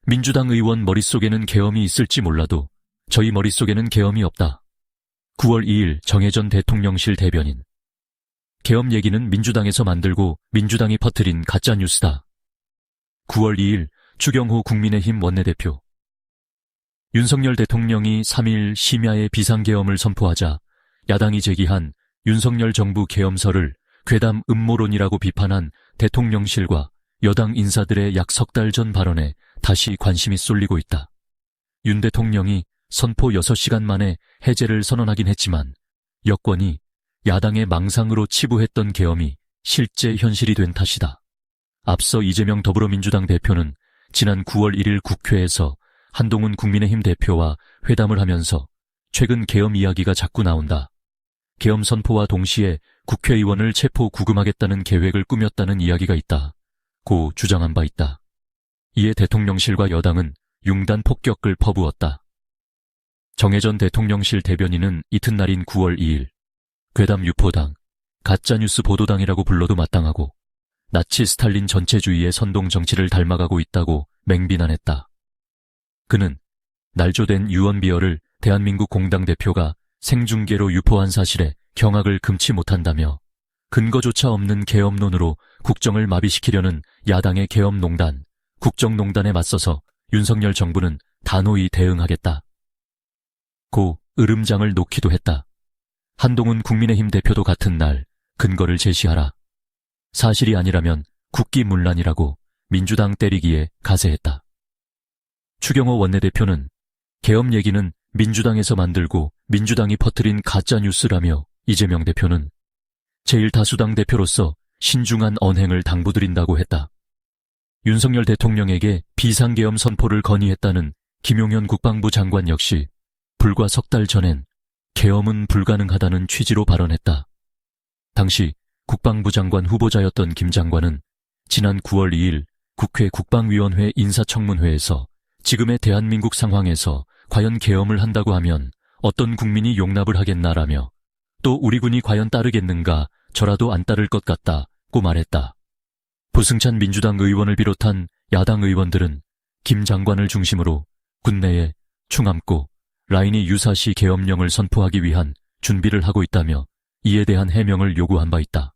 민주당 의원 머릿속에는 계엄이 있을지 몰라도 저희 머릿속에는 계엄이 없다. 9월 2일 정해전 대통령실 대변인. 계엄 얘기는 민주당에서 만들고 민주당이 퍼뜨린 가짜뉴스다. 9월 2일 추경호 국민의힘 원내대표. 윤석열 대통령이 3일 심야에 비상계엄을 선포하자 야당이 제기한 윤석열 정부 계엄설을 괴담 음모론이라고 비판한 대통령실과 여당 인사들의 약 석 달 전 발언에 다시 관심이 쏠리고 있다. 윤 대통령이 선포 6시간 만에 해제를 선언하긴 했지만 여권이 야당의 망상으로 치부했던 계엄이 실제 현실이 된 탓이다. 앞서 이재명 더불어민주당 대표는 지난 9월 1일 국회에서 한동훈 국민의힘 대표와 회담을 하면서 최근 계엄 이야기가 자꾸 나온다. 계엄 선포와 동시에 국회의원을 체포 구금하겠다는 계획을 꾸몄다는 이야기가 있다. 고 주장한 바 있다. 이에 대통령실과 여당은 융단 폭격을 퍼부었다. 정해전 대통령실 대변인은 이튿날인 9월 2일 괴담 유포당, 가짜뉴스 보도당이라고 불러도 마땅하고 나치 스탈린 전체주의의 선동 정치를 닮아가고 있다고 맹비난했다. 그는 날조된 유언비어를 대한민국 공당 대표가 생중계로 유포한 사실에 경악을 금치 못한다며 근거조차 없는 계엄론으로 국정을 마비시키려는 야당의 계엄농단, 국정농단에 맞서서 윤석열 정부는 단호히 대응하겠다. 고 으름장을 놓기도 했다. 한동훈 국민의힘 대표도 같은 날 근거를 제시하라. 사실이 아니라면 국기문란이라고 민주당 때리기에 가세했다. 추경호 원내대표는 계엄 얘기는 민주당에서 만들고 민주당이 퍼뜨린 가짜뉴스라며 이재명 대표는 제1다수당 대표로서 신중한 언행을 당부드린다고 했다. 윤석열 대통령에게 비상계엄 선포를 건의했다는 김용현 국방부 장관 역시 불과 석 달 전엔 계엄은 불가능하다는 취지로 발언했다. 당시 국방부 장관 후보자였던 김 장관은 지난 9월 2일 국회 국방위원회 인사청문회에서 지금의 대한민국 상황에서 과연 계엄을 한다고 하면 어떤 국민이 용납을 하겠나라며 또 우리 군이 과연 따르겠는가 저라도 안 따를 것 같다고 말했다. 부승찬 민주당 의원을 비롯한 야당 의원들은 김 장관을 중심으로 군내에 충암고 라인이 유사시 계엄령을 선포하기 위한 준비를 하고 있다며 이에 대한 해명을 요구한 바 있다.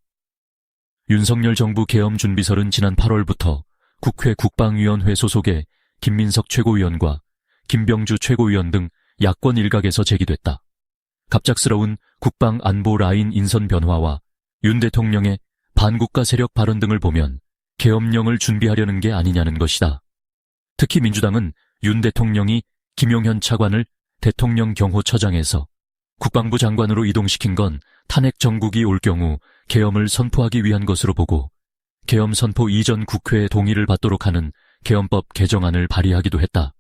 윤석열 정부 계엄 준비설은 지난 8월부터 국회 국방위원회 소속의 김민석 최고위원과 김병주 최고위원 등 야권 일각에서 제기됐다. 갑작스러운 국방안보 라인 인선 변화와 윤 대통령의 반국가 세력 발언 등을 보면 계엄령을 준비하려는 게 아니냐는 것이다. 특히 민주당은 윤 대통령이 김용현 차관을 대통령 경호처장에서 국방부 장관으로 이동시킨 건 탄핵 정국이 올 경우 계엄을 선포하기 위한 것으로 보고 계엄 선포 이전 국회의 동의를 받도록 하는 계엄법 개정안을 발의하기도 했다.